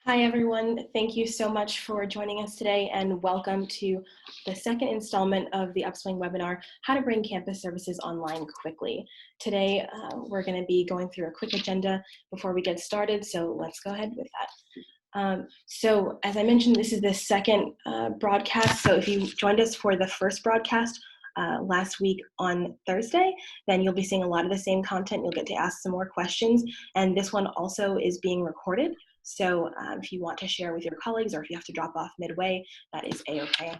Hi, everyone. Thank you so much for joining us today, and welcome to the second installment of the Upswing webinar, How to Bring Campus Services Online Quickly. Today, we're going to be going through a quick agenda before we get started, so let's go ahead with that. So as I mentioned, this is the second broadcast, so if you joined us for the first broadcast last week on Thursday, then you'll be seeing a lot of the same content. You'll get to ask some more questions, and this one also is being recorded. So if you want to share with your colleagues or if you have to drop off midway, that is a-okay.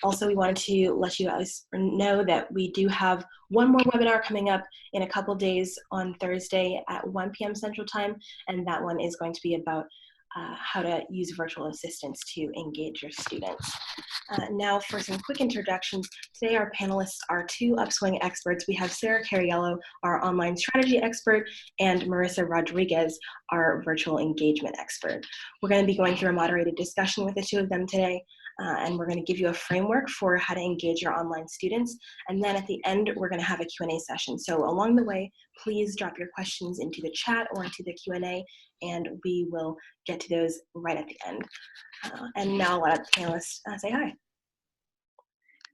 Also, we wanted to let you guys know that we do have one more webinar coming up in a couple days on Thursday at 1 p.m. Central Time, and that one is going to be about how to use virtual assistants to engage your students. Now for some quick introductions. Today our panelists are two Upswing experts. We have Sarah Cariello, our online strategy expert, and Marissa Rodriguez, our virtual engagement expert. We're going to be going through a moderated discussion with the two of them today, and we're going to give you a framework for how to engage your online students. And then at the end, we're going to have a Q&A session. So along the way, please drop your questions into the chat or into the Q&A, and we will get to those right at the end. And now I'll let the panelists say hi.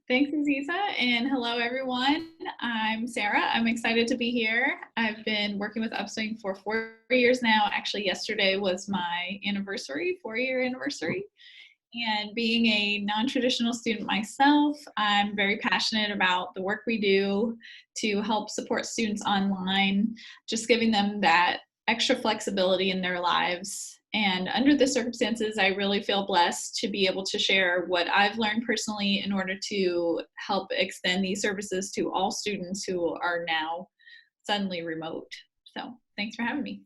Thanks, Aziza, and hello, everyone. I'm Sarah. I'm excited to be here. I've been working with Upswing for 4 years now. Actually, yesterday was my anniversary, 4-year anniversary. And being a non-traditional student myself, I'm very passionate about the work we do to help support students online, just giving them that extra flexibility in their lives. And under the circumstances, I really feel blessed to be able to share what I've learned personally in order to help extend these services to all students who are now suddenly remote. So thanks for having me.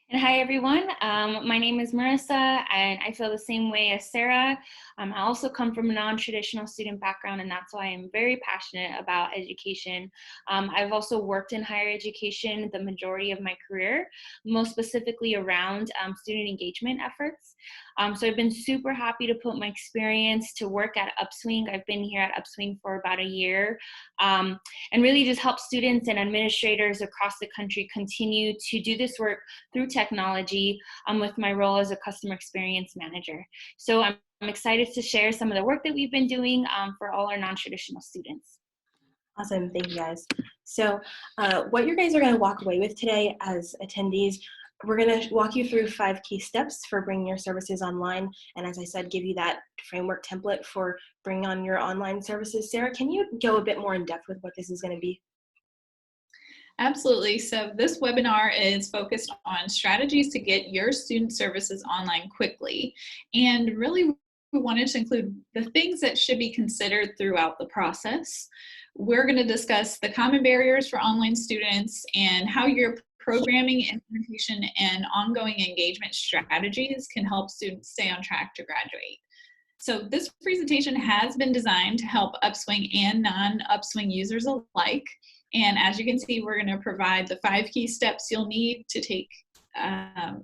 And hi, everyone. My name is Marissa, and I feel the same way as Sarah. I also come from a non-traditional student background, and that's why I'm very passionate about education. I've also worked in higher education the majority of my career, most specifically around student engagement efforts. So I've been super happy to put my experience to work at Upswing. I've been here at Upswing for about a year, and really just help students and administrators across the country continue to do this work through technology with my role as a customer experience manager. So I'm excited to share some of the work that we've been doing for all our non-traditional students. Awesome, thank you guys. So what you guys are gonna walk away with today as attendees, we're going to walk you through 5 key steps for bringing your services online. And as I said, give you that framework template for bringing on your online services. Sarah, can you go a bit more in depth with what this is going to be? Absolutely. So this webinar is focused on strategies to get your student services online quickly. And really, we wanted to include the things that should be considered throughout the process. We're going to discuss the common barriers for online students and how your programming, implementation, and ongoing engagement strategies can help students stay on track to graduate. So this presentation has been designed to help Upswing and non-Upswing users alike. And as you can see, we're going to provide the 5 key steps you'll need to take. 5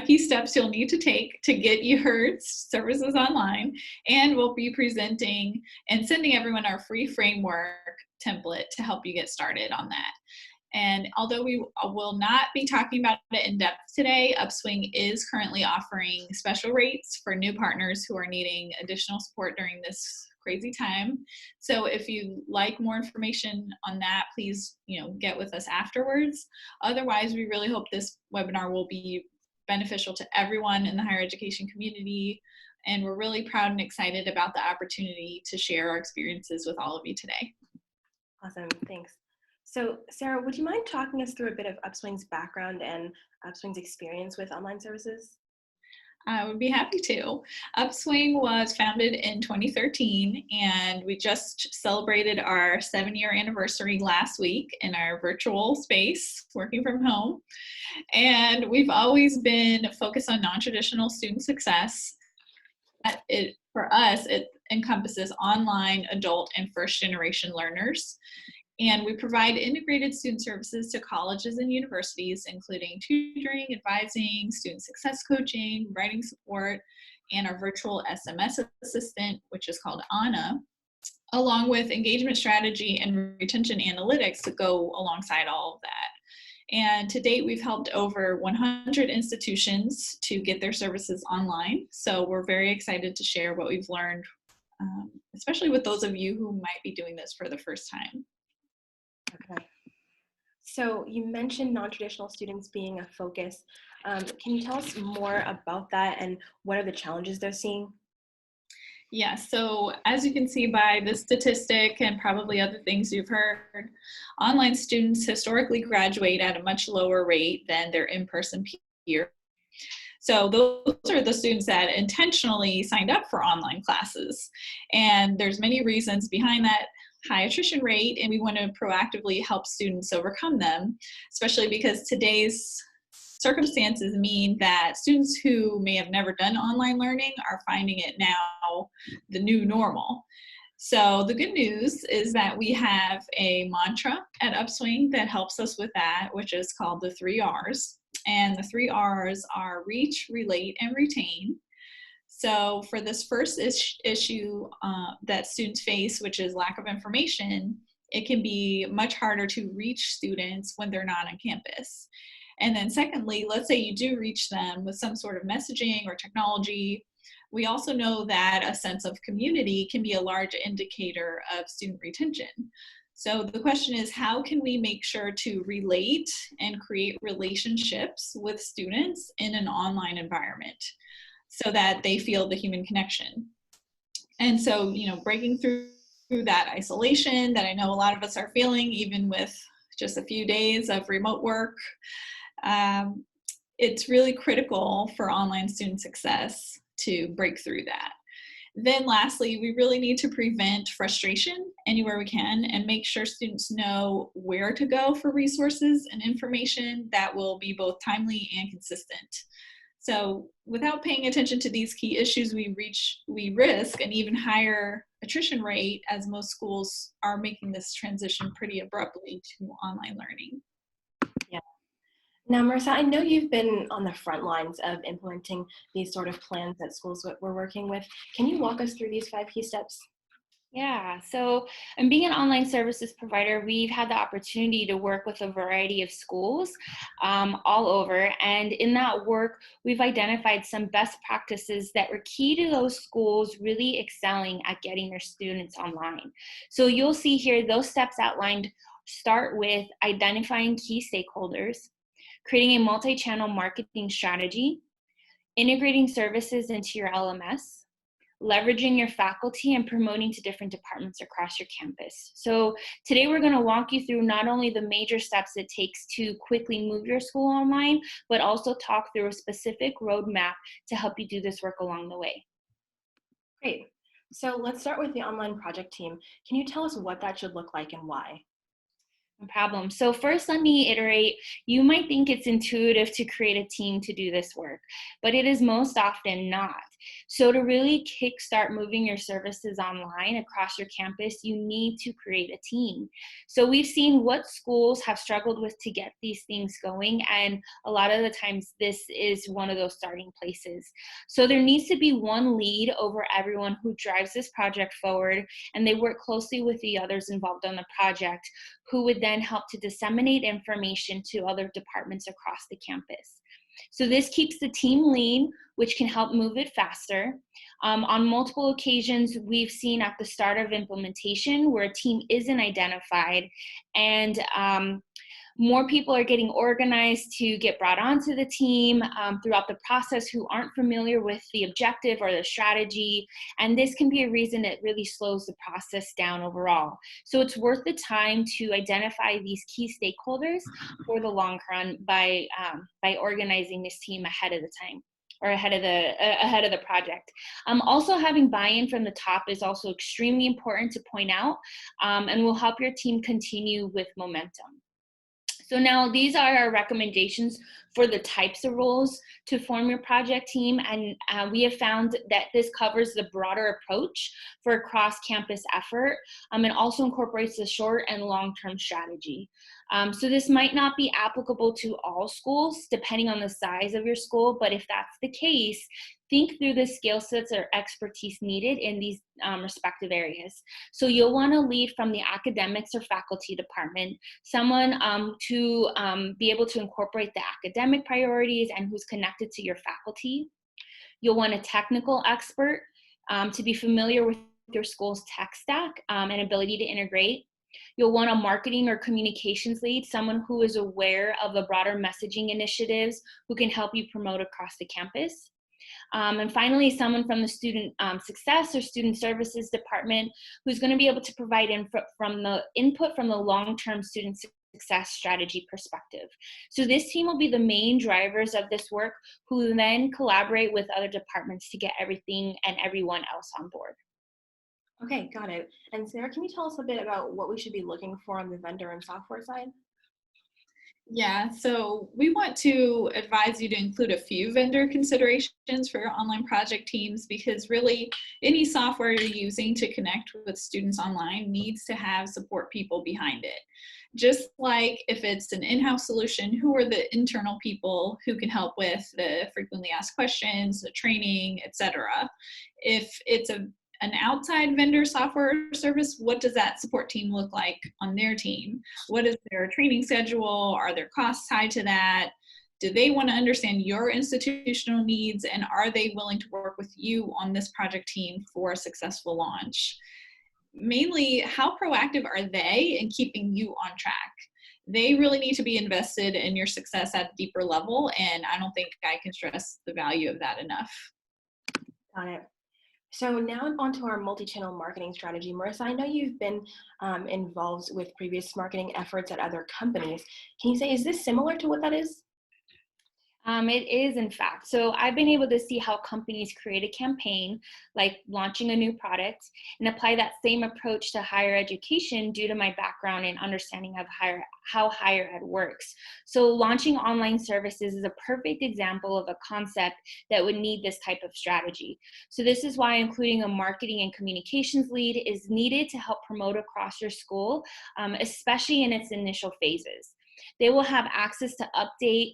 key steps you'll need to take to get your services online, and we'll be presenting and sending everyone our free framework template to help you get started on that. And although we will not be talking about it in depth today, Upswing is currently offering special rates for new partners who are needing additional support during this crazy time. So if you'd like more information on that, please, get with us afterwards. Otherwise, we really hope this webinar will be beneficial to everyone in the higher education community. And we're really proud and excited about the opportunity to share our experiences with all of you today. Awesome, thanks. So Sarah, would you mind talking us through a bit of Upswing's background and Upswing's experience with online services? I would be happy to. Upswing was founded in 2013, and we just celebrated our 7-year anniversary last week in our virtual space, working from home. And we've always been focused on non-traditional student success. For us, it encompasses online, adult, and first-generation learners. And we provide integrated student services to colleges and universities, including tutoring, advising, student success coaching, writing support, and our virtual SMS assistant, which is called Anna, along with engagement strategy and retention analytics to go alongside all of that. And to date, we've helped over 100 institutions to get their services online. So we're very excited to share what we've learned, especially with those of you who might be doing this for the first time. Okay. So you mentioned non-traditional students being a focus. Can you tell us more about that and what are the challenges they're seeing? Yeah, so as you can see by the statistic and probably other things you've heard, online students historically graduate at a much lower rate than their in-person peers. So those are the students that intentionally signed up for online classes. And there's many reasons behind that high attrition rate, and we want to proactively help students overcome them, especially because today's circumstances mean that students who may have never done online learning are finding it now the new normal. So the good news is that we have a mantra at Upswing that helps us with that, which is called the 3 R's. And the 3 R's are reach, relate, and retain. So for this first issue that students face, which is lack of information, it can be much harder to reach students when they're not on campus. And then secondly, let's say you do reach them with some sort of messaging or technology. We also know that a sense of community can be a large indicator of student retention. So the question is, how can we make sure to relate and create relationships with students in an online environment so that they feel the human connection? And so, breaking through that isolation that I know a lot of us are feeling, even with just a few days of remote work, it's really critical for online student success to break through that. Then lastly, we really need to prevent frustration anywhere we can and make sure students know where to go for resources and information that will be both timely and consistent. So without paying attention to these key issues, we risk an even higher attrition rate, as most schools are making this transition pretty abruptly to online learning. Yeah. Now, Marissa, I know you've been on the front lines of implementing these sort of plans that schools we're working with. Can you walk us through these 5 key steps? Yeah, so being an online services provider, we've had the opportunity to work with a variety of schools all over. And in that work, we've identified some best practices that were key to those schools really excelling at getting their students online. So you'll see here those steps outlined start with identifying key stakeholders, creating a multi-channel marketing strategy, integrating services into your LMS, leveraging your faculty, and promoting to different departments across your campus. So today we're going to walk you through not only the major steps it takes to quickly move your school online, but also talk through a specific roadmap to help you do this work along the way. Great. So let's start with the online project team. Can you tell us what that should look like and why? No problem. So first, let me iterate. You might think it's intuitive to create a team to do this work, but it is most often not. So to really kickstart moving your services online across your campus, you need to create a team. So we've seen what schools have struggled with to get these things going, and a lot of the times this is one of those starting places. So there needs to be one lead over everyone who drives this project forward, and they work closely with the others involved on the project, who would then help to disseminate information to other departments across the campus. So this keeps the team lean, which can help move it faster. On multiple occasions, we've seen at the start of implementation where a team isn't identified, and more people are getting organized to get brought onto the team throughout the process who aren't familiar with the objective or the strategy. And this can be a reason it really slows the process down overall. So it's worth the time to identify these key stakeholders for the long run by organizing this team ahead of the time, or ahead of the project. Also having buy-in from the top is also extremely important to point out, and will help your team continue with momentum. So now these are our recommendations for the types of roles to form your project team, and we have found that this covers the broader approach for a cross-campus effort, and also incorporates the short and long-term strategy. So this might not be applicable to all schools depending on the size of your school, but if that's the case, think through the skill sets or expertise needed in these respective areas. So you'll want to lead from the academics or faculty department, someone to be able to incorporate the academic priorities and who's connected to your faculty. You'll want a technical expert to be familiar with your school's tech stack and ability to integrate. You'll want a marketing or communications lead, someone who is aware of the broader messaging initiatives who can help you promote across the campus. And finally, someone from the student success or student services department who's going to be able to provide input from the long-term student success strategy perspective. So this team will be the main drivers of this work, who then collaborate with other departments to get everything and everyone else on board. Okay, got it. And Sarah, can you tell us a bit about what we should be looking for on the vendor and software side? Yeah, so we want to advise you to include a few vendor considerations for your online project teams, because really any software you're using to connect with students online needs to have support people behind it. Just like if it's an in-house solution, who are the internal people who can help with the frequently asked questions, the training, etc. If it's an outside vendor software service, what does that support team look like on their team? What is their training schedule? Are there costs tied to that? Do they want to understand your institutional needs? And are they willing to work with you on this project team for a successful launch? Mainly, how proactive are they in keeping you on track? They really need to be invested in your success at a deeper level, and I don't think I can stress the value of that enough. Got it. So now onto our multi-channel marketing strategy. Marissa, I know you've been involved with previous marketing efforts at other companies. Can you say, is this similar to what that is? It is, in fact. So I've been able to see how companies create a campaign, like launching a new product, and apply that same approach to higher education due to my background and understanding of how higher ed works. So launching online services is a perfect example of a concept that would need this type of strategy. So this is why including a marketing and communications lead is needed to help promote across your school, especially in its initial phases. They will have access to update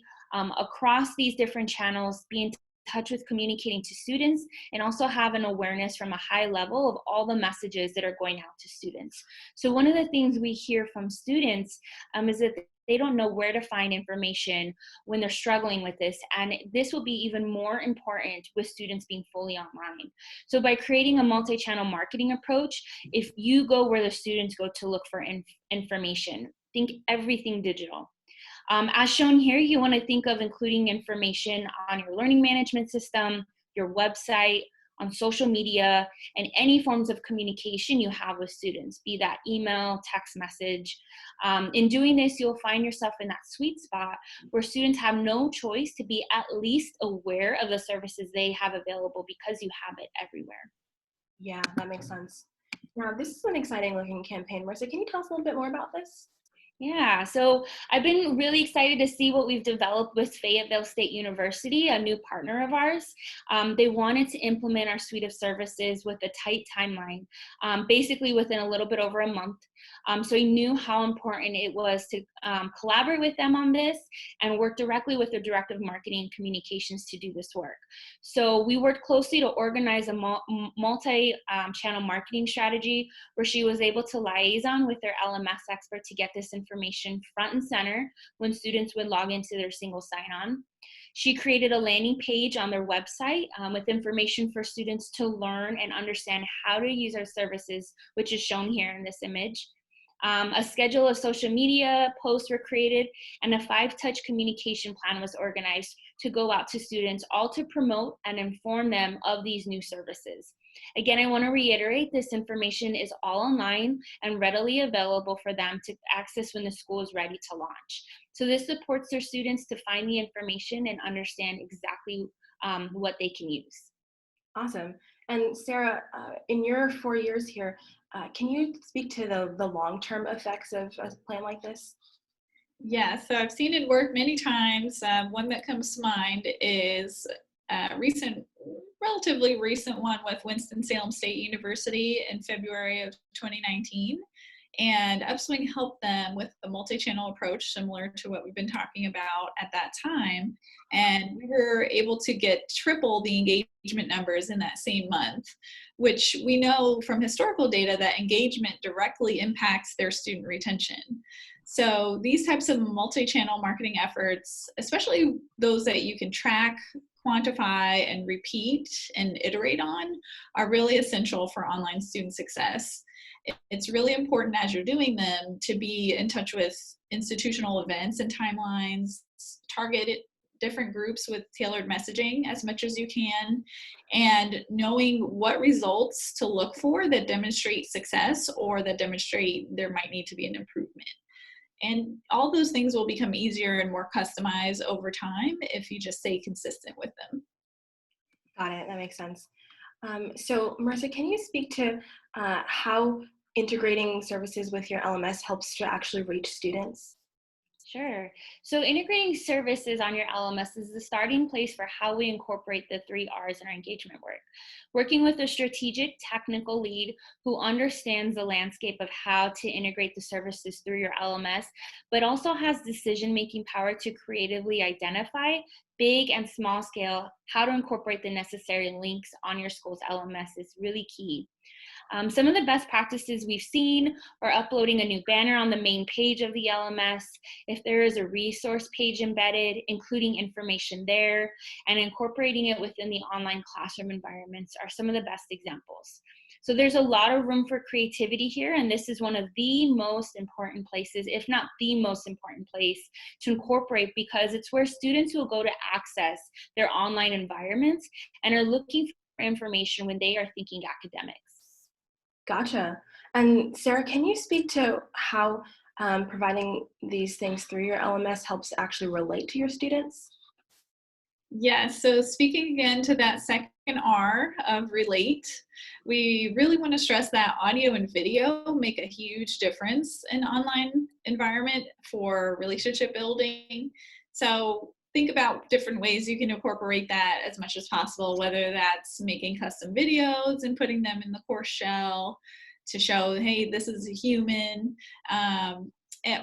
across these different channels, be in touch with communicating to students, and also have an awareness from a high level of all the messages that are going out to students. So one of the things we hear from students is that they don't know where to find information when they're struggling with this, and this will be even more important with students being fully online. So by creating a multi-channel marketing approach, if you go where the students go to look for information, think everything digital. As shown here, you want to think of including information on your learning management system, your website, on social media, and any forms of communication you have with students, be that email, text message. In doing this, you'll find yourself in that sweet spot where students have no choice to be at least aware of the services they have available because you have it everywhere. Yeah, that makes sense. Now, this is an exciting looking campaign. Marissa, can you tell us a little bit more about this? Yeah, so I've been really excited to see what we've developed with Fayetteville State University, a new partner of ours. They wanted to implement our suite of services with a tight timeline, basically within a little bit over a month. So we knew how important it was to collaborate with them on this and work directly with their director of marketing and communications to do this work. So we worked closely to organize a multi-channel marketing strategy where she was able to liaison with their LMS expert to get this information front and center when students would log into their single sign-on. She created a landing page on their website with information for students to learn and understand how to use our services, which is shown here in this image. A schedule of social media posts were created, and a 5-touch communication plan was organized to go out to students, all to promote and inform them of these new services. Again, I want to reiterate, this information is all online and readily available for them to access when the school is ready to launch. So this supports their students to find the information and understand exactly what they can use. Awesome. And Sarah, in your 4 years here, can you speak to the long-term effects of a plan like this? Yeah, so I've seen it work many times. One that comes to mind is a relatively recent one with Winston-Salem State University in February of 2019. And Upswing helped them with a multi-channel approach similar to what we've been talking about at that time. And we were able to get triple the engagement numbers in that same month, which we know from historical data that engagement directly impacts their student retention. So these types of multi-channel marketing efforts, especially those that you can track, quantify, and repeat and iterate on, are really essential for online student success. It's really important as you're doing them to be in touch with institutional events and timelines, target different groups with tailored messaging as much as you can, and knowing what results to look for that demonstrate success or that demonstrate there might need to be an improvement. And all those things will become easier and more customized over time if you just stay consistent with them. Got it. That makes sense. So Marissa, can you speak to how integrating services with your LMS helps to actually reach students? Sure. So integrating services on your LMS is the starting place for how we incorporate the 3 R's in our engagement work. Working with a strategic technical lead who understands the landscape of how to integrate the services through your LMS, but also has decision-making power to creatively identify big and small scale how to incorporate the necessary links on your school's LMS is really key. Some of the best practices we've seen are uploading a new banner on the main page of the LMS. If there is a resource page embedded, including information there, and incorporating it within the online classroom environments are some of the best examples. So there's a lot of room for creativity here, and this is one of the most important places, if not the most important place, to incorporate, because it's where students will go to access their online environments and are looking for information when they are thinking academics. Gotcha. And Sarah, can you speak to how providing these things through your LMS helps actually relate to your students? Yes, so speaking again to that second R of relate, we really want to stress that audio and video make a huge difference in online environment for relationship building. So think about different ways you can incorporate that as much as possible, whether that's making custom videos and putting them in the course shell to show, hey, this is a human,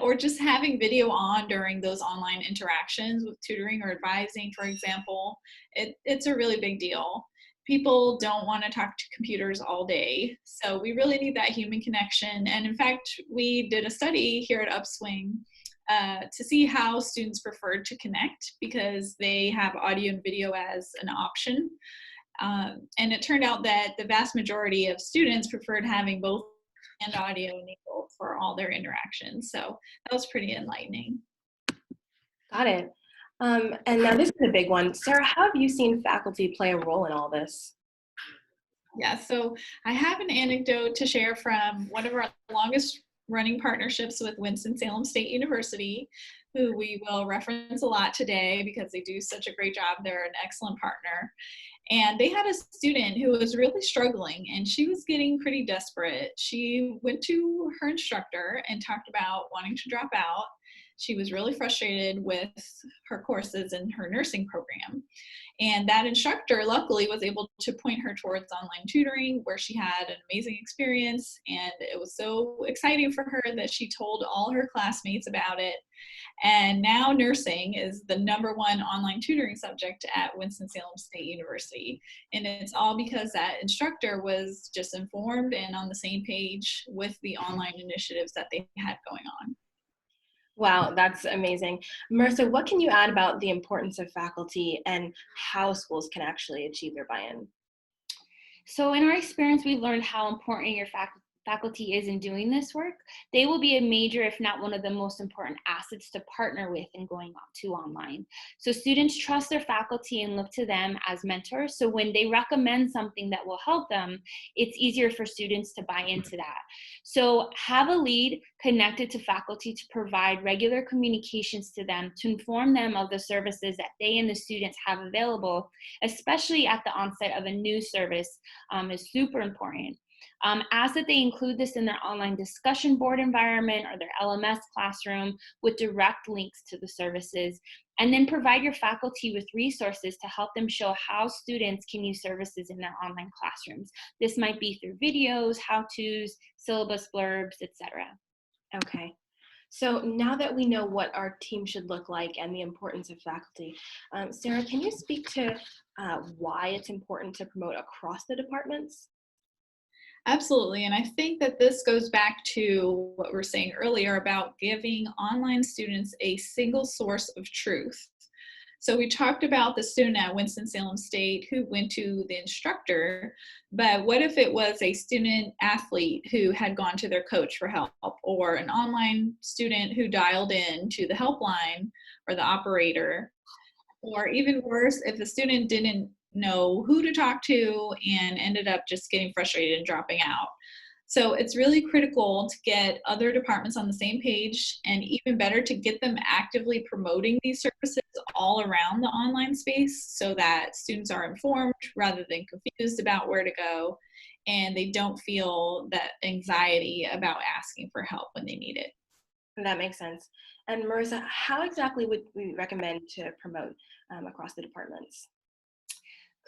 or just having video on during those online interactions with tutoring or advising, for example. It's a really big deal. People don't want to talk to computers all day, so we really need that human connection. And in fact, we did a study here at Upswing to see how students preferred to connect, because they have audio and video as an option. And it turned out that the vast majority of students preferred having both and audio enabled for all their interactions. So that was pretty enlightening. Got it. And now this is a big one. Sarah, how have you seen faculty play a role in all this? Yeah, so I have an anecdote to share from one of our longest running partnerships with Winston-Salem State University, who we will reference a lot today because they do such a great job. They're an excellent partner. And they had a student who was really struggling, and she was getting pretty desperate. She went to her instructor and talked about wanting to drop out. She was really frustrated with her courses in her nursing program. And that instructor, luckily, was able to point her towards online tutoring, where she had an amazing experience. And it was so exciting for her that she told all her classmates about it. And now nursing is the #1 online tutoring subject at Winston-Salem State University. And it's all because that instructor was just informed and on the same page with the online initiatives that they had going on. Wow, that's amazing. Marissa, what can you add about the importance of faculty and how schools can actually achieve their buy-in? So in our experience, we've learned how important your faculty is in doing this work. They will be a major, if not one of the most important assets to partner with in going on to online. So students trust their faculty and look to them as mentors. So when they recommend something that will help them, it's easier for students to buy into that. So have a lead connected to faculty to provide regular communications to them to inform them of the services that they and the students have available, especially at the onset of a new service, is super important. Ask that they include this in their online discussion board environment or their LMS classroom with direct links to the services, and then provide your faculty with resources to help them show how students can use services in their online classrooms. This might be through videos, how-tos, syllabus blurbs, etc. Okay. So now that we know what our team should look like and the importance of faculty, Sarah, can you speak to why it's important to promote across the departments? Absolutely. And I think that this goes back to what we were saying earlier about giving online students a single source of truth. So we talked about the student at Winston-Salem State who went to the instructor, but what if it was a student athlete who had gone to their coach for help, or an online student who dialed in to the helpline or the operator? Or even worse, if the student didn't know who to talk to and ended up just getting frustrated and dropping out. So it's really critical to get other departments on the same page, and even better to get them actively promoting these services all around the online space so that students are informed rather than confused about where to go, and they don't feel that anxiety about asking for help when they need it. That makes sense. And Marissa, how exactly would we recommend to promote across the departments?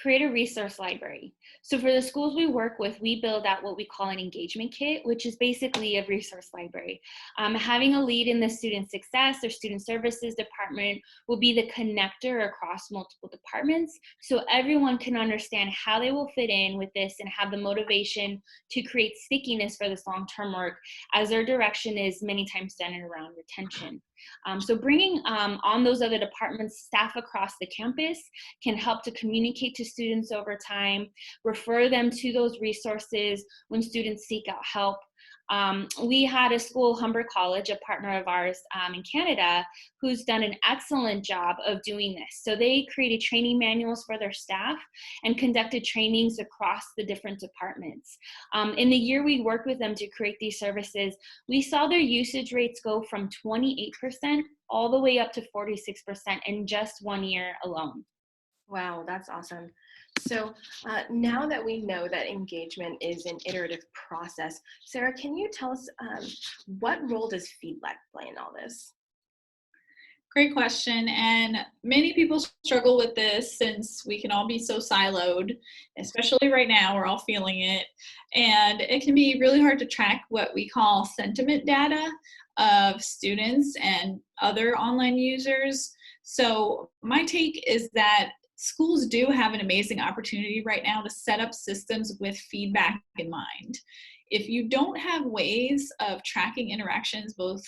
Create a resource library. So for the schools we work with, we build out what we call an engagement kit, which is basically a resource library. Having a lead in the student success or student services department will be the connector across multiple departments, so everyone can understand how they will fit in with this and have the motivation to create stickiness for this long-term work, as their direction is many times centered around retention. So bringing on those other departments, staff across the campus can help to communicate to students over time, refer them to those resources when students seek out help. We had a school, Humber College, a partner of ours in Canada, who's done an excellent job of doing this. So they created training manuals for their staff and conducted trainings across the different departments. In the year we worked with them to create these services, we saw their usage rates go from 28% all the way up to 46% in just 1 year alone. Wow, that's awesome. So now that we know that engagement is an iterative process, Sarah, can you tell us what role does feedback play in all this? Great question. And many people struggle with this since we can all be so siloed, especially right now, we're all feeling it. And it can be really hard to track what we call sentiment data of students and other online users. So my take is that schools do have an amazing opportunity right now to set up systems with feedback in mind. If you don't have ways of tracking interactions, both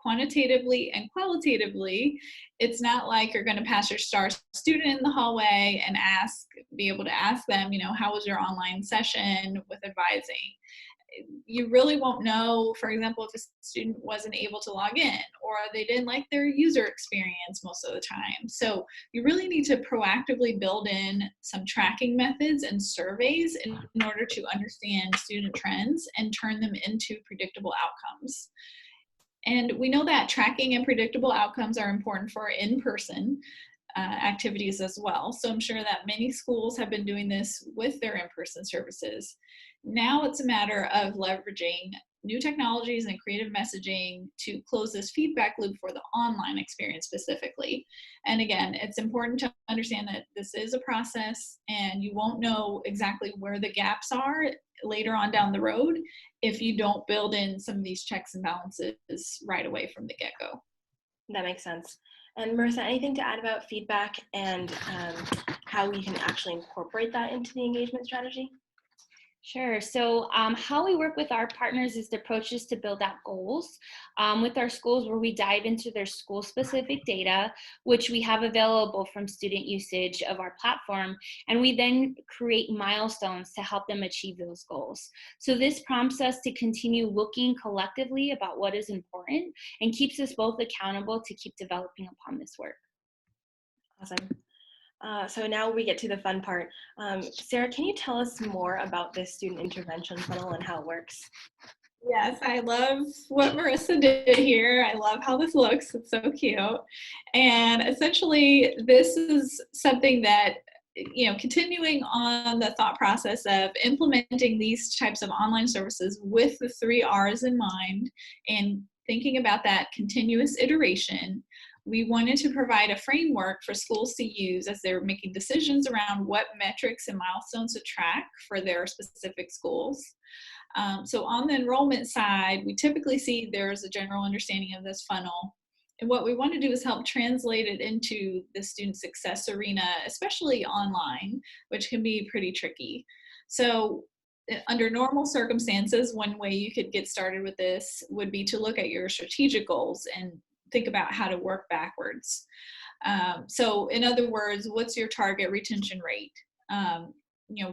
quantitatively and qualitatively, it's not like you're going to pass your star student in the hallway and be able to ask them, how was your online session with advising? You really won't know, for example, if a student wasn't able to log in or they didn't like their user experience most of the time. So you really need to proactively build in some tracking methods and surveys in order to understand student trends and turn them into predictable outcomes. And we know that tracking and predictable outcomes are important for in-person activities as well. So I'm sure that many schools have been doing this with their in-person services. Now it's a matter of leveraging new technologies and creative messaging to close this feedback loop for the online experience specifically. And again, it's important to understand that this is a process and you won't know exactly where the gaps are later on down the road if you don't build in some of these checks and balances right away from the get-go. That makes sense. And Marissa, anything to add about feedback and how we can actually incorporate that into the engagement strategy? Sure. So how we work with our partners is to approach is to build out goals with our schools, where we dive into their school specific data, which we have available from student usage of our platform. And we then create milestones to help them achieve those goals. So this prompts us to continue looking collectively about what is important and keeps us both accountable to keep developing upon this work. Awesome. So now we get to the fun part. Sarah, can you tell us more about this student intervention funnel and how it works? Yes, I love what Marissa did here. I love how this looks. It's so cute. And essentially, this is something that, continuing on the thought process of implementing these types of online services with the 3 R's in mind and thinking about that continuous iteration, we wanted to provide a framework for schools to use as they're making decisions around what metrics and milestones to track for their specific schools. So on the enrollment side, we typically see there's a general understanding of this funnel. And what we want to do is help translate it into the student success arena, especially online, which can be pretty tricky. So under normal circumstances, one way you could get started with this would be to look at your strategic goals and think about how to work backwards. So in other words, what's your target retention rate?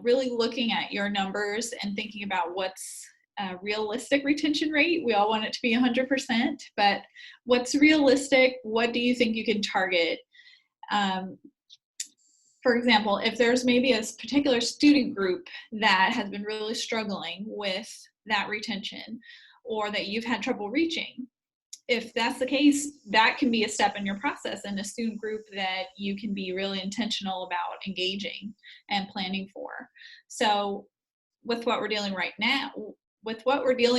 Really looking at your numbers and thinking about what's a realistic retention rate. We all want it to be 100%, but what's realistic? What do you think you can target? For example, if there's maybe a particular student group that has been really struggling with that retention, or that you've had trouble reaching, if that's the case, that can be a step in your process and a student group that you can be really intentional about engaging and planning for. So with what we're dealing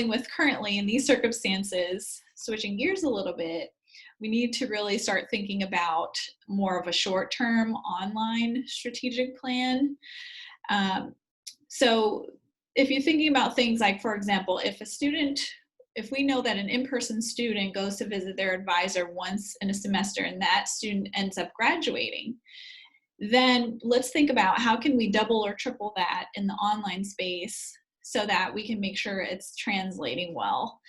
with currently in these circumstances, switching gears a little bit, we need to really start thinking about more of a short-term online strategic plan. So if you're thinking about things like, for example, if we know that an in-person student goes to visit their advisor once in a semester and that student ends up graduating, then let's think about how can we double or triple that in the online space so that we can make sure it's translating well.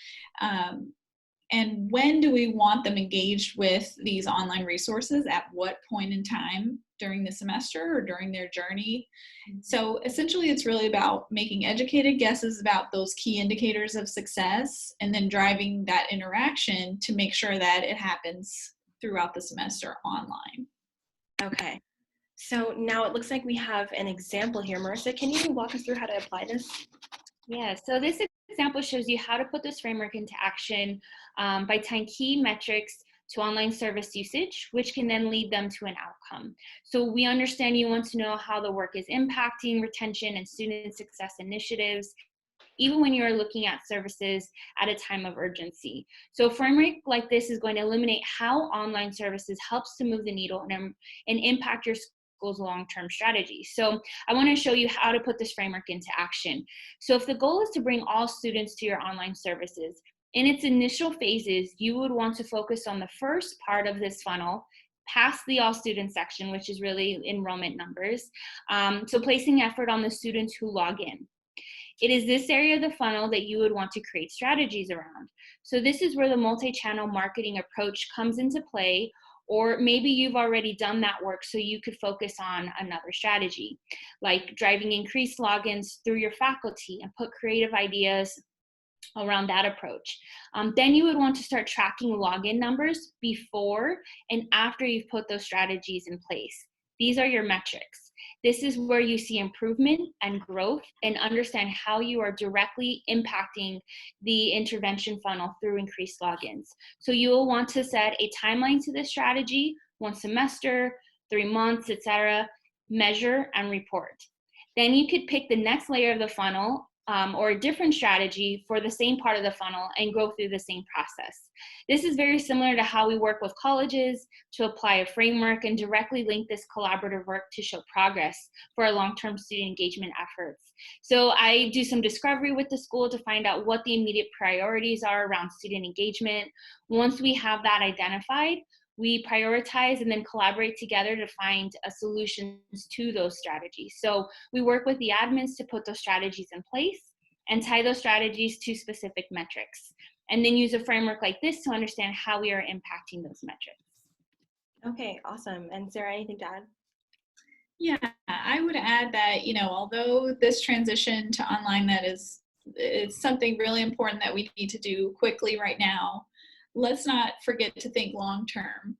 And when do we want them engaged with these online resources? At what point in time during the semester or during their journey? So essentially, it's really about making educated guesses about those key indicators of success and then driving that interaction to make sure that it happens throughout the semester online. Okay. So now it looks like we have an example here. Marissa, can you walk us through how to apply this? Yeah, so this example shows you how to put this framework into action by tying key metrics to online service usage, which can then lead them to an outcome. So we understand you want to know how the work is impacting retention and student success initiatives, even when you are looking at services at a time of urgency. So a framework like this is going to illuminate how online services helps to move the needle and impact your school's long-term strategy. So I want to show you how to put this framework into action. So if the goal is to bring all students to your online services, in its initial phases, you would want to focus on the first part of this funnel, past the all students section, which is really enrollment numbers. So placing effort on the students who log in. It is this area of the funnel that you would want to create strategies around. So this is where the multi-channel marketing approach comes into play, or maybe you've already done that work so you could focus on another strategy, like driving increased logins through your faculty and put creative ideas around that approach. Then you would want to start tracking login numbers before and after you've put those strategies in place. These are your metrics. This is where you see improvement and growth and understand how you are directly impacting the intervention funnel through increased logins. So you will want to set a timeline to this strategy, 1 semester, 3 months, etc., measure and report. Then you could pick the next layer of the funnel or a different strategy for the same part of the funnel and go through the same process. This is very similar to how we work with colleges to apply a framework and directly link this collaborative work to show progress for our long-term student engagement efforts. So I do some discovery with the school to find out what the immediate priorities are around student engagement. Once we have that identified, we prioritize and then collaborate together to find solutions to those strategies. So we work with the admins to put those strategies in place and tie those strategies to specific metrics, and then use a framework like this to understand how we are impacting those metrics. Okay, awesome. And Sarah, anything to add? Yeah, I would add that, although this transition to online it's something really important that we need to do quickly right now, let's not forget to think long-term.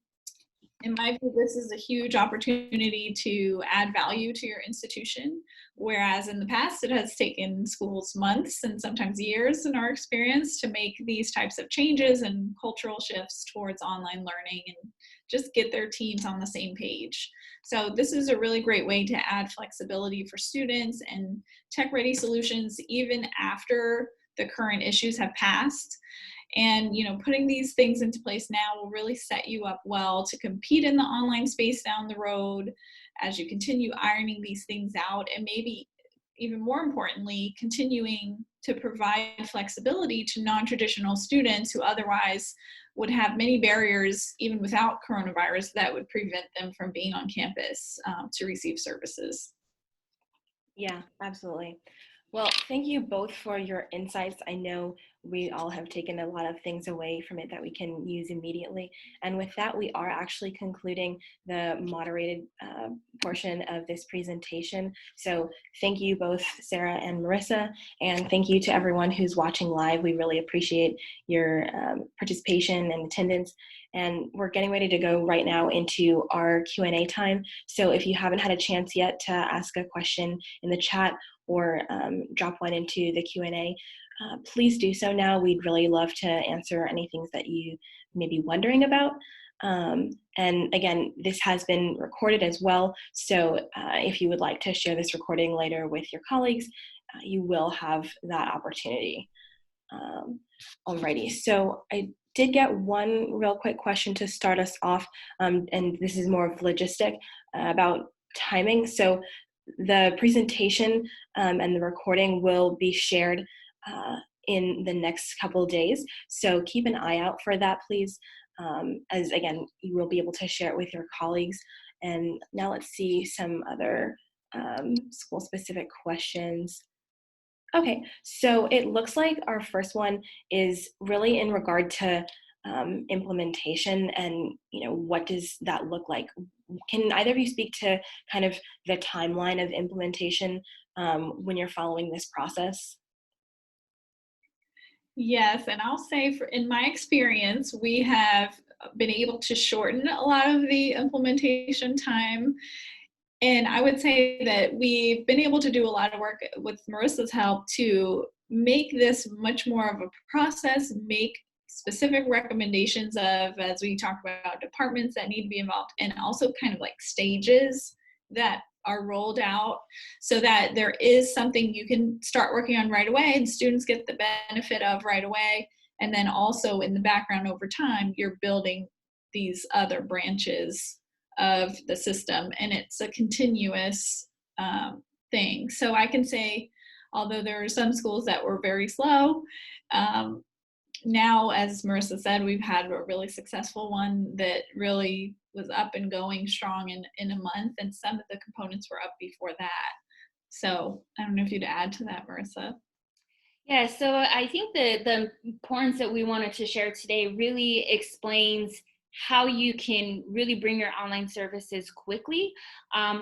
In my view, this is a huge opportunity to add value to your institution, whereas in the past it has taken schools months and sometimes years in our experience to make these types of changes and cultural shifts towards online learning and just get their teams on the same page. So this is a really great way to add flexibility for students and tech-ready solutions even after the current issues have passed. And, putting these things into place now will really set you up well to compete in the online space down the road as you continue ironing these things out and maybe even more importantly, continuing to provide flexibility to non-traditional students who otherwise would have many barriers, even without coronavirus, that would prevent them from being on campus to receive services. Yeah, absolutely. Well, thank you both for your insights. I know we all have taken a lot of things away from it that we can use immediately. And with that, we are actually concluding the moderated portion of this presentation. So thank you both, Sarah and Marissa, and thank you to everyone who's watching live. We really appreciate your participation and attendance. And we're getting ready to go right now into our Q&A time. So if you haven't had a chance yet to ask a question in the chat or drop one into the Q&A, please do so now. We'd really love to answer any things that you may be wondering about. And again, this has been recorded as well. So if you would like to share this recording later with your colleagues, you will have that opportunity. Alrighty, so I did get one real quick question to start us off, and this is more of logistic about timing. So the presentation and the recording will be shared in the next couple of days. So keep an eye out for that, please, as again, you will be able to share it with your colleagues. And now let's see some other school-specific questions. Okay, so it looks like our first one is really in regard to implementation and, what does that look like? Can either of you speak to kind of the timeline of implementation when you're following this process? Yes, and I'll say in my experience, we have been able to shorten a lot of the implementation time. And I would say that we've been able to do a lot of work with Marissa's help to make this much more of a process, make specific recommendations of, as we talk about, departments that need to be involved, and also kind of like stages that are rolled out so that there is something you can start working on right away and students get the benefit of right away. And then also in the background over time, you're building these other branches of the system, and it's a continuous thing. So I can say, although there are some schools that were very slow, now, as Marissa said, we've had a really successful one that really was up and going strong in a month, and some of the components were up before that. So I don't know if you'd add to that, Marissa. Yeah, so I think the importance that we wanted to share today really explains how you can really bring your online services quickly,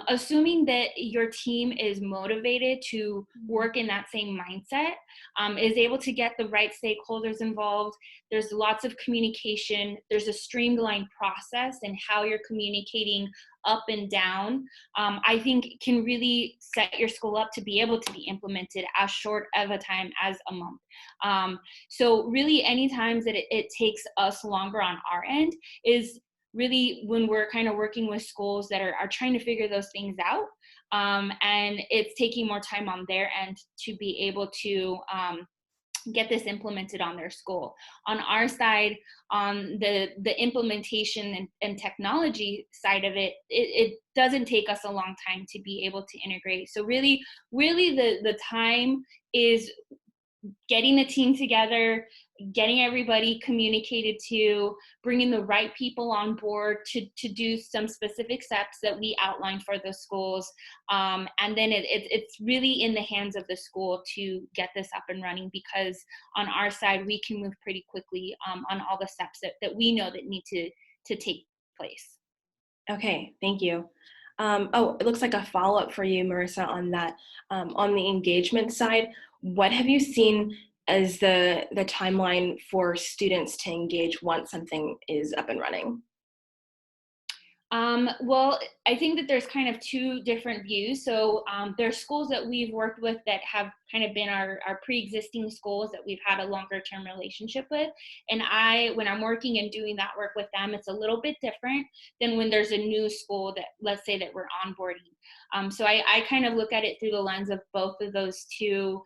assuming that your team is motivated to work in that same mindset, is able to get the right stakeholders involved. There's lots of communication. There's a streamlined process and how you're communicating up and down, I think can really set your school up to be able to be implemented as short of a time as a month. So really any times that it takes us longer on our end is really when we're kind of working with schools that are trying to figure those things out. And it's taking more time on their end to be able to get this implemented on their school. On our side, on the implementation and technology side of it, it doesn't take us a long time to be able to integrate. So really the time is getting the team together, getting everybody communicated to, bringing the right people on board to do some specific steps that we outlined for the schools. And then it's really in the hands of the school to get this up and running, because on our side, we can move pretty quickly on all the steps that we know that need to take place. Okay, thank you. Oh, it looks like a follow-up for you, Marissa, on that. On the engagement side, what have you seen as the timeline for students to engage once something is up and running? Well, I think that there's kind of two different views. So there's schools that we've worked with that have kind of been our pre-existing schools that we've had a longer term relationship with. And when I'm working and doing that work with them, it's a little bit different than when there's a new school that, let's say, that we're onboarding. So I kind of look at it through the lens of both of those two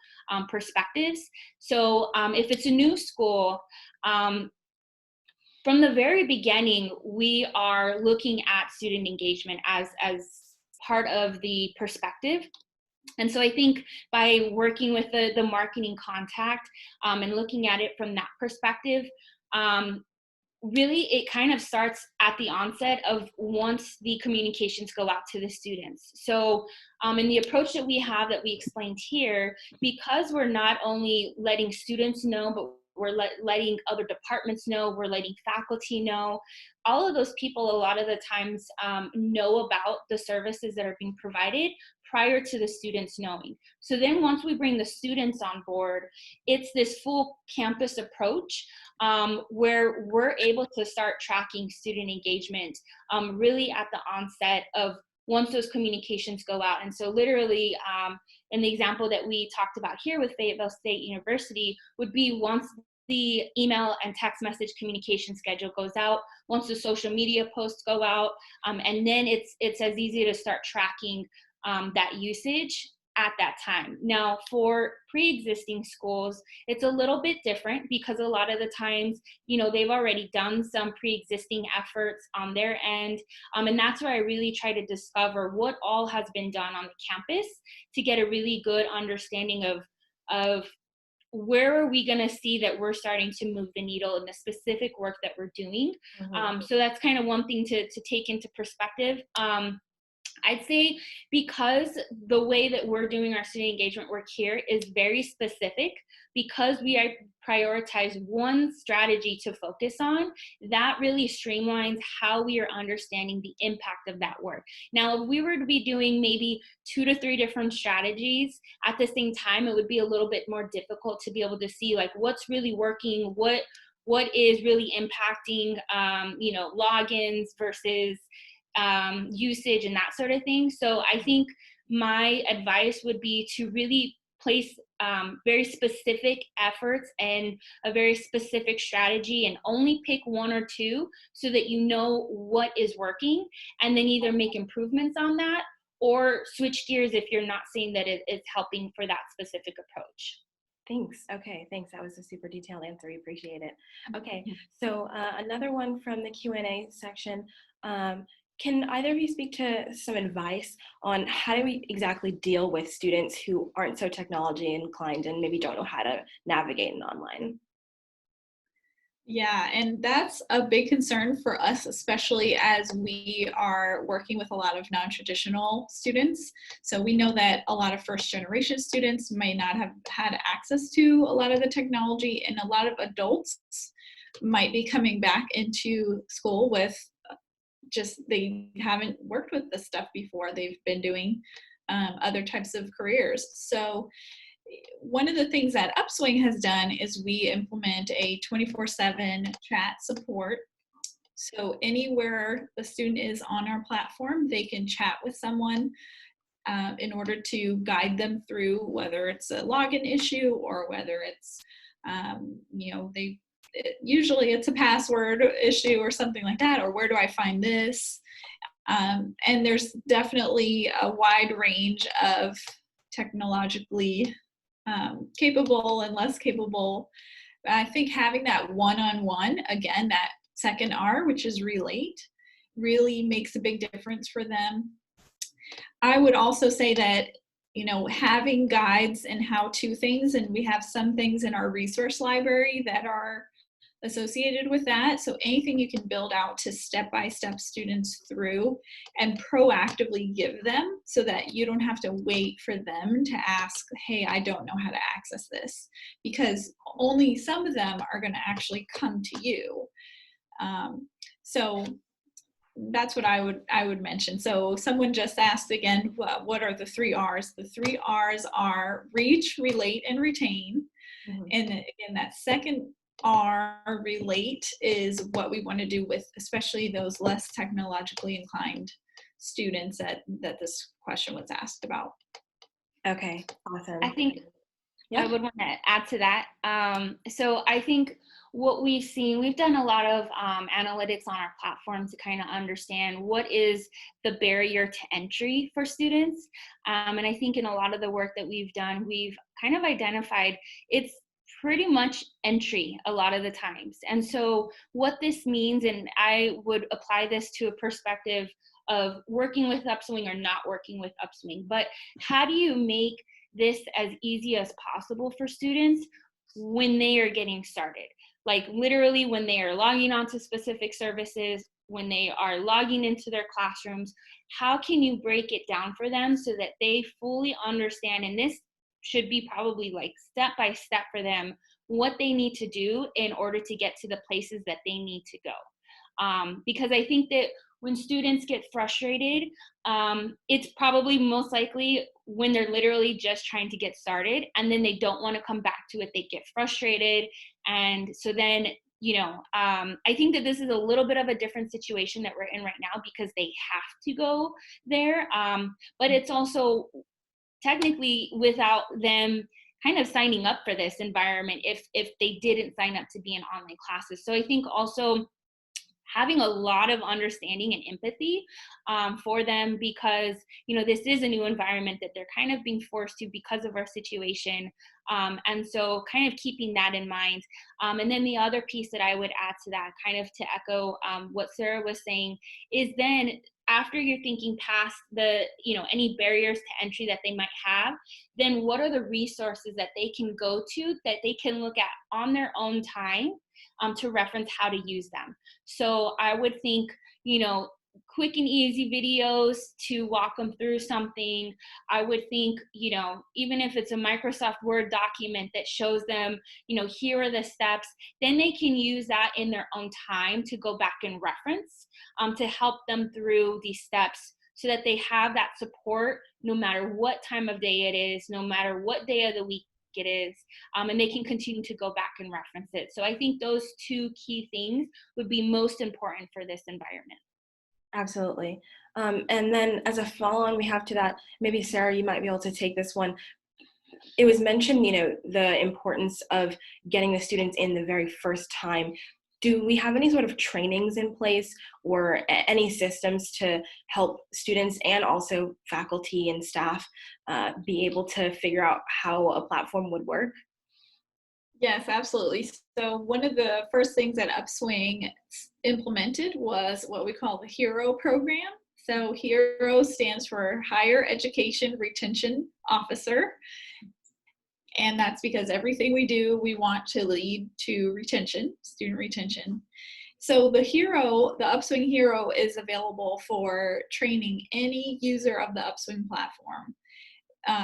perspectives. So if it's a new school, from the very beginning, we are looking at student engagement as part of the perspective And so I think by working with the marketing contact and looking at it from that perspective, really it kind of starts at the onset of once the communications go out to the students. So in the approach that we have that we explained here, because we're not only letting students know, but we're letting other departments know, we're letting faculty know, all of those people a lot of the times know about the services that are being provided prior to the students knowing. So then once we bring the students on board, it's this full campus approach where we're able to start tracking student engagement really at the onset of once those communications go out. And so literally in the example that we talked about here with Fayetteville State University would be once the email and text message communication schedule goes out, once the social media posts go out, and then it's as easy to start tracking that usage at that time. Now, for pre-existing schools, it's a little bit different because a lot of the times, you know, they've already done some pre-existing efforts on their end. And that's where I really try to discover what all has been done on the campus to get a really good understanding of where are we going to see that we're starting to move the needle in the specific work that we're doing. So that's kind of one thing to take into perspective. I'd say because the way that we're doing our student engagement work here is very specific, because we prioritize one strategy to focus on, that really streamlines how we are understanding the impact of that work. Now, if we were to be doing maybe 2 to 3 different strategies at the same time, it would be a little bit more difficult to be able to see like what's really working, what is really impacting, you know, logins versus usage and that sort of thing. So I think my advice would be to really place very specific efforts and a very specific strategy and only pick 1 or 2 so that you know what is working, and then either make improvements on that or switch gears if you're not seeing that it's helping for that specific approach. Thanks. Okay, thanks. That was a super detailed answer. We appreciate it. Okay, so another one from the Q&A section. Can either of you speak to some advice on how do we exactly deal with students who aren't so technology inclined and maybe don't know how to navigate in online? Yeah, and that's a big concern for us, especially as we are working with a lot of non-traditional students. So we know that a lot of first-generation students may not have had access to a lot of the technology, and a lot of adults might be coming back into school with just they haven't worked with this stuff before. They've been doing other types of careers. So one of the things that Upswing has done is we implement a 24/7 chat support. So anywhere the student is on our platform, they can chat with someone in order to guide them through whether it's a login issue or whether it's, you know, usually it's a password issue or something like that, or where do I find this? And there's definitely a wide range of technologically capable and less capable. I think having that one-on-one, again, that second R, which is relate, really makes a big difference for them. I would also say that, you know, having guides and how-to things, and we have some things in our resource library that are associated with that. So anything you can build out to step-by-step students through and proactively give them so that you don't have to wait for them to ask, hey, I don't know how to access this, because only some of them are going to actually come to you. So that's what I would mention. So someone just asked again, what are the 3 R's? The 3 R's are reach, relate, and retain. And again, that second R, relate, is what we want to do with especially those less technologically inclined students that this question was asked about. Okay, awesome. I think I would want to add to that. So I think what we've seen, we've done a lot of analytics on our platform to kind of understand what is the barrier to entry for students. And I think in a lot of the work that we've done, we've kind of identified it's pretty much entry a lot of the times. And so what this means, and I would apply this to a perspective of working with Upswing or not working with Upswing, but how do you make this as easy as possible for students when they are getting started? Like literally when they are logging onto specific services, when they are logging into their classrooms, how can you break it down for them so that they fully understand, and this should be probably like step by step for them, what they need to do in order to get to the places that they need to go. Because I think that when students get frustrated, it's probably most likely when they're literally just trying to get started and then they don't want to come back to it, they get frustrated. And so then, I think that this is a little bit of a different situation that we're in right now because they have to go there. But it's also technically without them kind of signing up for this environment if they didn't sign up to be in online classes. So I think also having a lot of understanding and empathy for them, because this is a new environment that they're kind of being forced to because of our situation, and so kind of keeping that in mind. And then the other piece that I would add to that, kind of to echo what Sarah was saying, is then after you're thinking past the any barriers to entry that they might have, then what are the resources that they can go to that they can look at on their own time to reference how to use them. So I would think, quick and easy videos to walk them through something. I would think, even if it's a Microsoft Word document that shows them, here are the steps, then they can use that in their own time to go back and reference to help them through these steps so that they have that support no matter what time of day it is, no matter what day of the week it is, and they can continue to go back and reference it. So I think those two key things would be most important for this environment. Absolutely. And then as a follow-on we have to that, maybe Sarah, you might be able to take this one. It was mentioned, the importance of getting the students in the very first time. Do we have any sort of trainings in place or any systems to help students and also faculty and staff be able to figure out how a platform would work? Yes, absolutely. So one of the first things that Upswing implemented was what we call the HERO program. So HERO stands for Higher Education Retention Officer. And that's because everything we do, we want to lead to retention, student retention. So the Upswing HERO is available for training any user of the Upswing platform.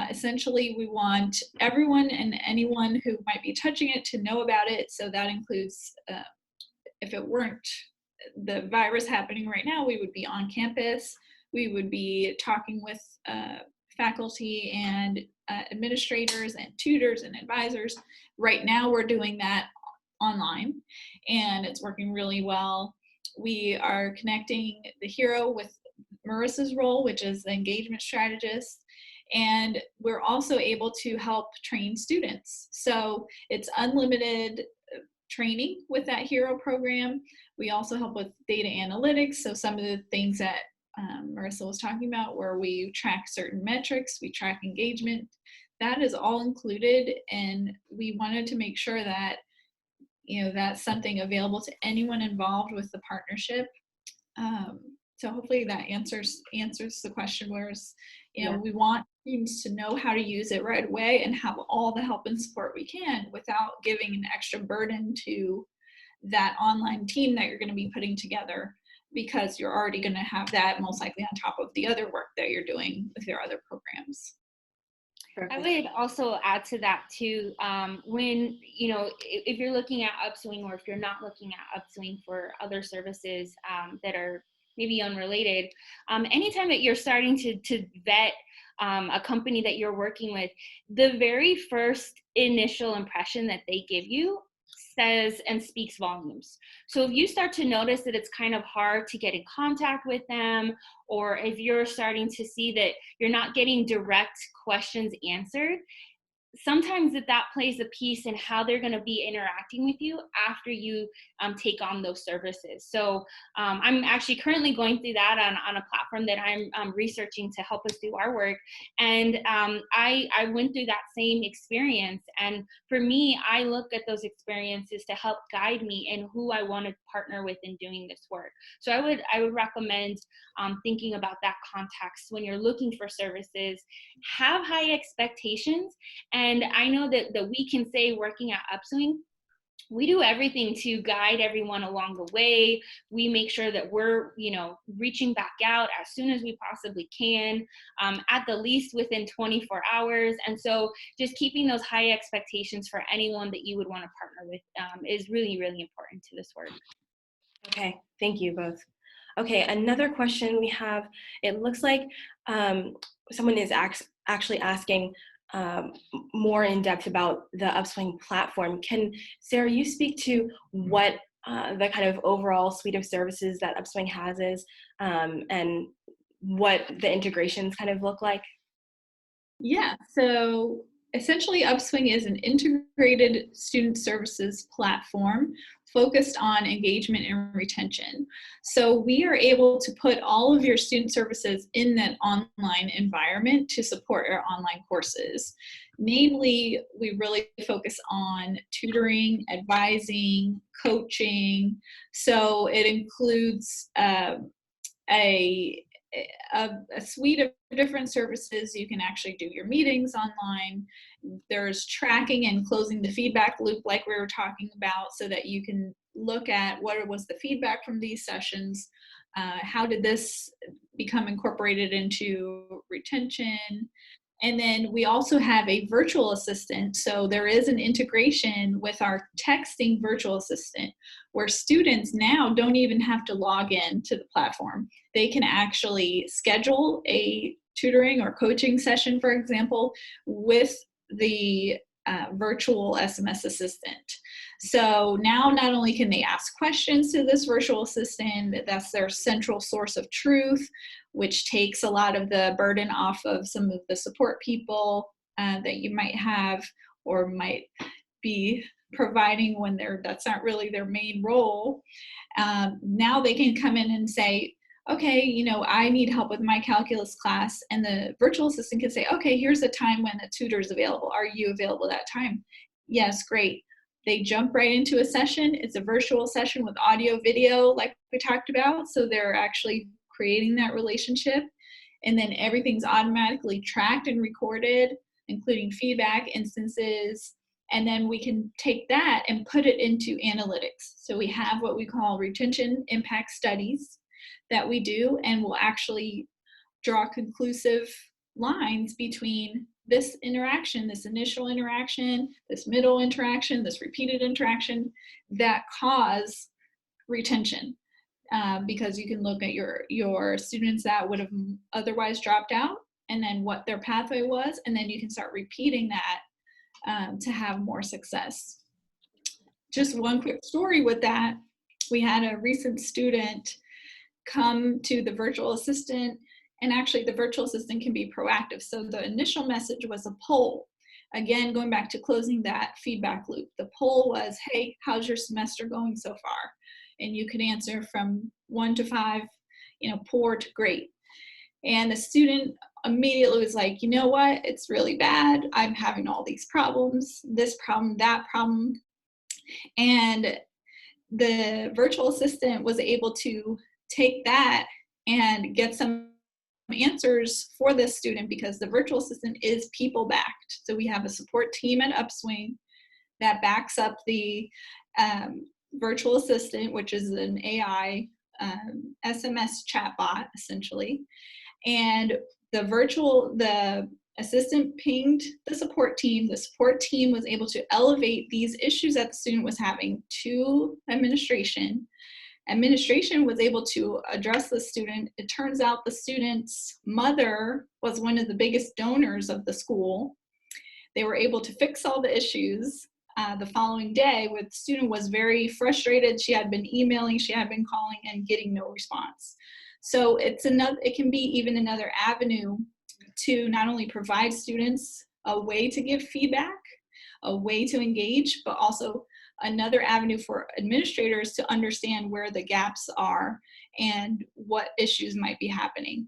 Essentially, we want everyone and anyone who might be touching it to know about it. So that includes, if it weren't the virus happening right now, we would be on campus. We would be talking with faculty and administrators and tutors and advisors. Right now, we're doing that online, and it's working really well. We are connecting the HERO with Marissa's role, which is the engagement strategist. And we're also able to help train students. So it's unlimited training with that HERO program. We also help with data analytics. So some of the things that Marissa was talking about, where we track certain metrics, we track engagement, that is all included. And we wanted to make sure that, that's something available to anyone involved with the partnership. So hopefully that answers the question, whereas, we want students to know how to use it right away and have all the help and support we can without giving an extra burden to that online team that you're going to be putting together, because you're already going to have that most likely on top of the other work that you're doing with your other programs. I would also add to that too, when, if you're looking at Upswing, or if you're not looking at Upswing for other services that are maybe unrelated, anytime that you're starting to vet a company that you're working with, the very first initial impression that they give you says and speaks volumes. So if you start to notice that it's kind of hard to get in contact with them, or if you're starting to see that you're not getting direct questions answered, sometimes that plays a piece in how they're going to be interacting with you after you take on those services. So I'm actually currently going through that on a platform that I'm researching to help us do our work. And I went through that same experience. And for me, I look at those experiences to help guide me in who I want to partner with in doing this work. So I would recommend thinking about that context when you're looking for services. Have high expectations. And I know that we can say, working at Upswing, we do everything to guide everyone along the way. We make sure that we're, reaching back out as soon as we possibly can, at the least within 24 hours. And so just keeping those high expectations for anyone that you would want to partner with is really, really important to this work. Okay, thank you both. Okay, another question we have, it looks like someone is actually asking more in depth about the Upswing platform. Can Sarah, you speak to what the kind of overall suite of services that Upswing has is, and what the integrations kind of look like? Yeah, so essentially Upswing is an integrated student services platform focused on engagement and retention. So we are able to put all of your student services in that online environment to support your online courses. Namely, we really focus on tutoring, advising, coaching. So it includes a suite of different services. You can actually do your meetings online. There's tracking and closing the feedback loop like we were talking about, so that you can look at what was the feedback from these sessions, how did this become incorporated into retention. And then we also have a virtual assistant. So there is an integration with our texting virtual assistant, where students now don't even have to log in to the platform. They can actually schedule a tutoring or coaching session, for example, with the virtual SMS assistant. So now not only can they ask questions to this virtual assistant, that's their central source of truth, which takes a lot of the burden off of some of the support people that you might have or might be providing when that's not really their main role. Now they can come in and say, okay, I need help with my calculus class. And the virtual assistant can say, okay, here's a time when a tutor is available. Are you available that time? Yes, great. They jump right into a session. It's a virtual session with audio, video, like we talked about. So they're actually creating that relationship. And then everything's automatically tracked and recorded, including feedback instances. And then we can take that and put it into analytics. So we have what we call retention impact studies that we do, and we'll actually draw conclusive lines between this interaction, this initial interaction, this middle interaction, this repeated interaction that cause retention. Because you can look at your students that would have otherwise dropped out, and then what their pathway was, and then you can start repeating that to have more success. Just one quick story with that. We had a recent student come to the virtual assistant, and actually the virtual assistant can be proactive. So the initial message was a poll. Again, going back to closing that feedback loop. The poll was, hey, how's your semester going so far? And you could answer from 1 to 5, poor to great. And the student immediately was like, you know what? It's really bad. I'm having all these problems, this problem, that problem. And the virtual assistant was able to take that and get some answers for this student, because the virtual assistant is people backed. So we have a support team at Upswing that backs up the virtual assistant, which is an AI SMS chatbot essentially. And the assistant pinged the support team. The support team was able to elevate these issues that the student was having to administration. Administration was able to address the student. It turns out the student's mother was one of the biggest donors of the school. They were able to fix all the issues the following day, where the student was very frustrated. She had been emailing, she had been calling, and getting no response. So it can be even another avenue to not only provide students a way to give feedback, a way to engage, but also another avenue for administrators to understand where the gaps are and what issues might be happening.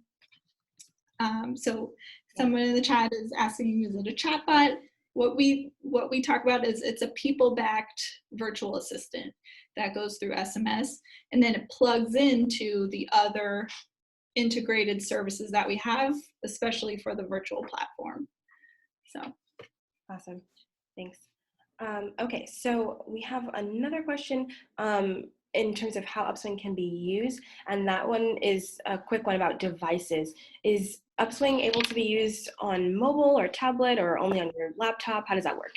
So someone in the chat is asking, is it a chatbot? What we talk about is it's a people-backed virtual assistant that goes through SMS, and then it plugs into the other integrated services that we have, especially for the virtual platform. So awesome, thanks. Okay, so we have another question in terms of how Upswing can be used, and that one is a quick one about devices. Is Upswing able to be used on mobile or tablet or only on your laptop? How does that work?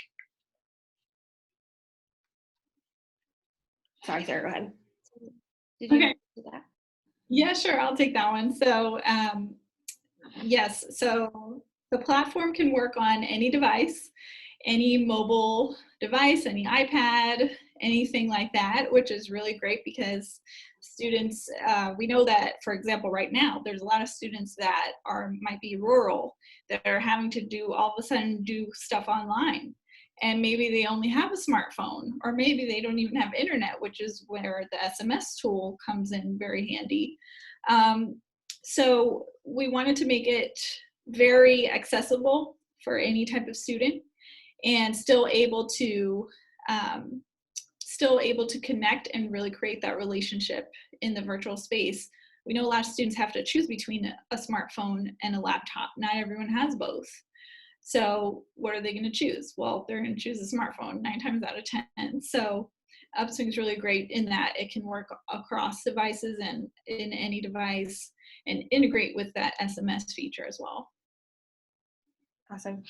Sorry, Sarah, go ahead. Did you okay. do that? Yeah, sure, I'll take that one. So yes, so the platform can work on any device, any mobile device, any iPad, anything like that, which is really great because students, we know that, for example, right now, there's a lot of students that might be rural, that are having to all of a sudden do stuff online. And maybe they only have a smartphone, or maybe they don't even have internet, which is where the SMS tool comes in very handy. So we wanted to make it very accessible for any type of student, and still able to connect and really create that relationship in the virtual space. We know a lot of students have to choose between a smartphone and a laptop. Not everyone has both. So what are they going to choose? Well, they're going to choose a smartphone 9 times out of 10. So Upswing is really great in that it can work across devices and in any device, and integrate with that SMS feature as well. Awesome.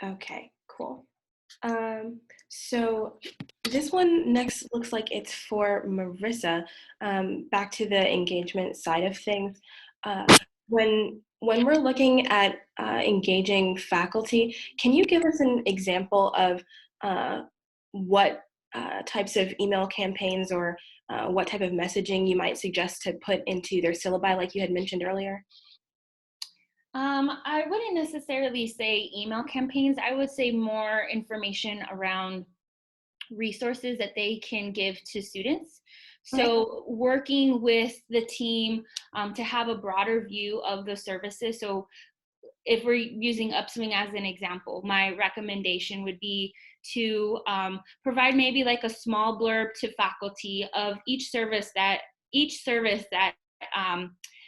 Okay, cool. So this one next looks like it's for Marissa. Back to the engagement side of things. When we're looking at engaging faculty, can you give us an example of what types of email campaigns or what type of messaging you might suggest to put into their syllabi, like you had mentioned earlier? I wouldn't necessarily say email campaigns. I would say more information around resources that they can give to students. So working with the team to have a broader view of the services. So if we're using Upswing as an example, my recommendation would be to provide maybe like a small blurb to faculty of each service that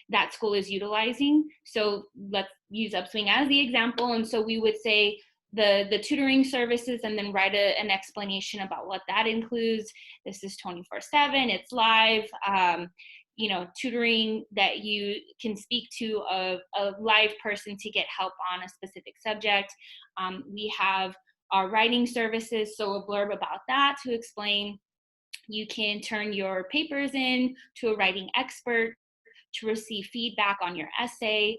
that school is utilizing. So let's use Upswing as the example. And so we would say the tutoring services, and then write an explanation about what that includes. This is 24/7, it's live, tutoring that you can speak to a live person to get help on a specific subject. We have our writing services, so a blurb about that to explain you can turn your papers in to a writing expert to receive feedback on your essay,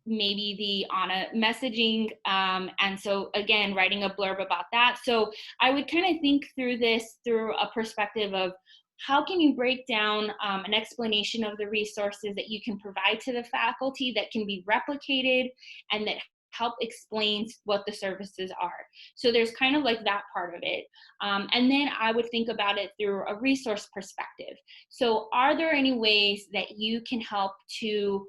maybe the Anna messaging. And so again, writing a blurb about that. So I would kind of think through this through a perspective of how can you break down an explanation of the resources that you can provide to the faculty that can be replicated and that help explains what the services are. So there's kind of like that part of it. And then I would think about it through a resource perspective. So are there any ways that you can help to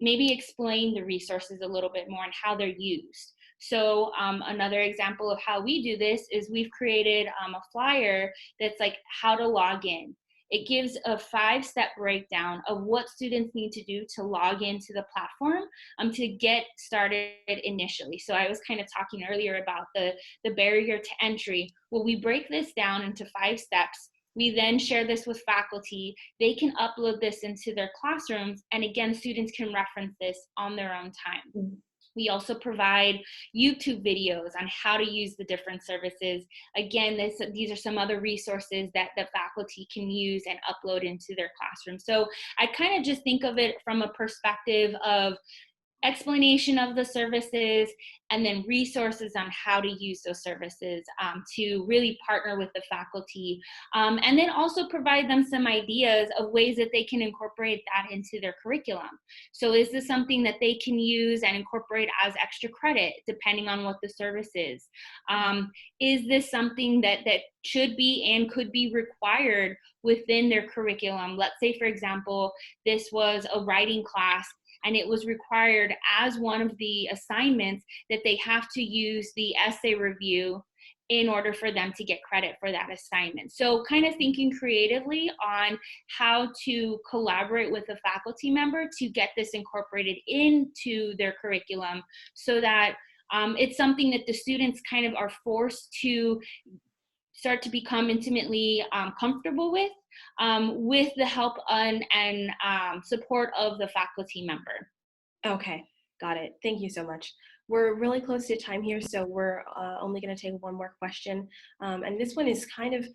maybe explain the resources a little bit more and how they're used? So another example of how we do this is we've created a flyer that's like how to log in. It gives a 5-step breakdown of what students need to do to log into the platform to get started initially. So I was kind of talking earlier about the barrier to entry. Well, we break this down into 5 steps. We then share this with faculty. They can upload this into their classrooms. And again, students can reference this on their own time. We also provide YouTube videos on how to use the different services. Again, these are some other resources that the faculty can use and upload into their classroom. So I kind of just think of it from a perspective of explanation of the services, and then resources on how to use those services to really partner with the faculty. And then also provide them some ideas of ways that they can incorporate that into their curriculum. So is this something that they can use and incorporate as extra credit, depending on what the service is? Is this something that should be and could be required within their curriculum? Let's say, for example, this was a writing class, and it was required as one of the assignments that they have to use the essay review in order for them to get credit for that assignment. So kind of thinking creatively on how to collaborate with a faculty member to get this incorporated into their curriculum, so that it's something that the students kind of are forced to start to become intimately comfortable with the help and support of the faculty member. Okay, got it. Thank you so much. We're really close to time here, so we're only going to take one more question. And this one is kind of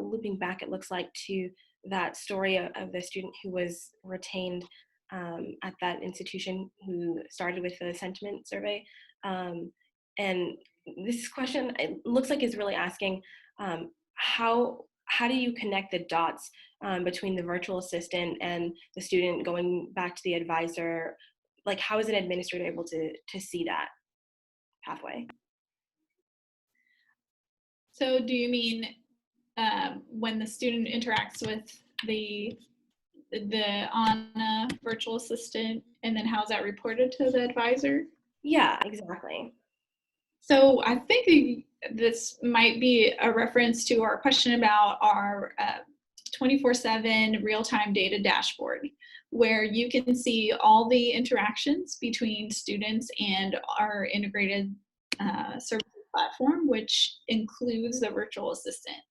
looping back, it looks like, to that story of the student who was retained at that institution, who started with the sentiment survey. And this question, it looks like, is really asking how do you connect the dots between the virtual assistant and the student going back to the advisor? Like, how is an administrator able to see that pathway? So do you mean when the student interacts with the on a virtual assistant, and then how's that reported to the advisor? Yeah, exactly. So I think this might be a reference to our question about our 24/7 real-time data dashboard, where you can see all the interactions between students and our integrated services platform, which includes the virtual assistant.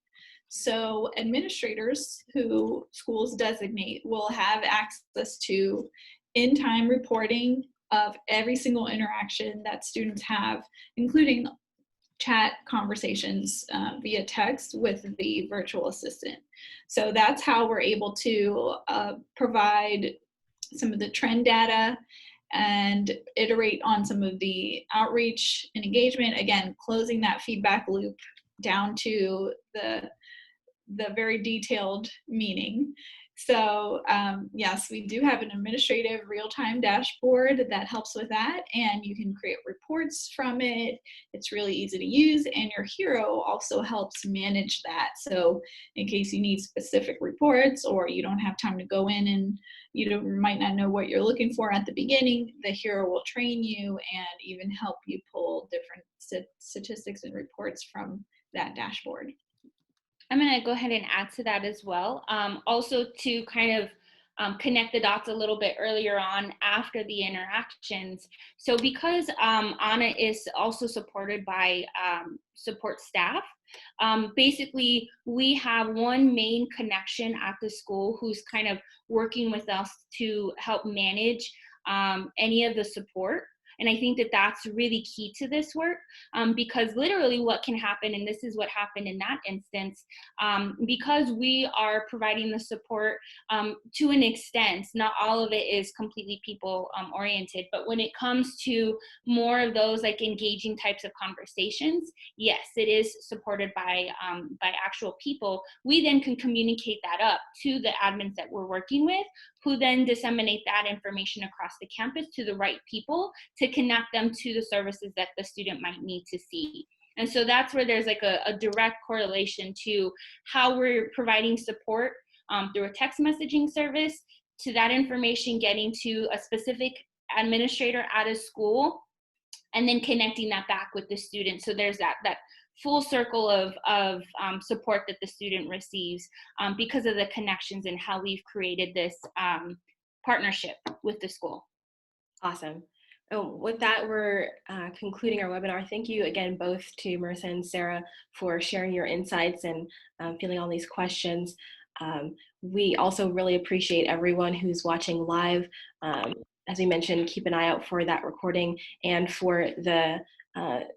So administrators who schools designate will have access to in-time reporting of every single interaction that students have, including chat conversations via text with the virtual assistant. So that's how we're able to provide some of the trend data and iterate on some of the outreach and engagement, again, closing that feedback loop down to the very detailed meaning. So yes, we do have an administrative real-time dashboard that helps with that, and you can create reports from it. It's really easy to use, and your hero also helps manage that. So in case you need specific reports, or you don't have time to go in and you might not know what you're looking for at the beginning, the hero will train you and even help you pull different statistics and reports from that dashboard. I'm going to go ahead and add to that as well. Also, to kind of connect the dots a little bit earlier on after the interactions. So because Anna is also supported by support staff, basically we have one main connection at the school who's kind of working with us to help manage any of the support. And I think that that's really key to this work, because literally what can happen, and this is what happened in that instance, because we are providing the support to an extent, not all of it is completely people oriented, but when it comes to more of those like engaging types of conversations, yes, it is supported by actual people. We then can communicate that up to the admins that we're working with, who then disseminate that information across the campus to the right people to connect them to the services that the student might need to see. And so that's where there's like a direct correlation to how we're providing support through a text messaging service, to that information getting to a specific administrator at a school, and then connecting that back with the student. So there's that full circle of support that the student receives because of the connections and how we've created this partnership with the school. Awesome. Oh, with that, we're concluding our webinar. Thank you again, both to Marissa and Sarah, for sharing your insights and fielding all these questions. We also really appreciate everyone who's watching live. As we mentioned, keep an eye out for that recording and for the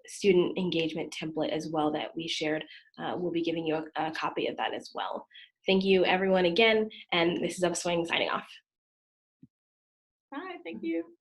student engagement template as well that we shared. We'll be giving you a copy of that as well. Thank you everyone again, and this is Upswing signing off. Bye, thank you.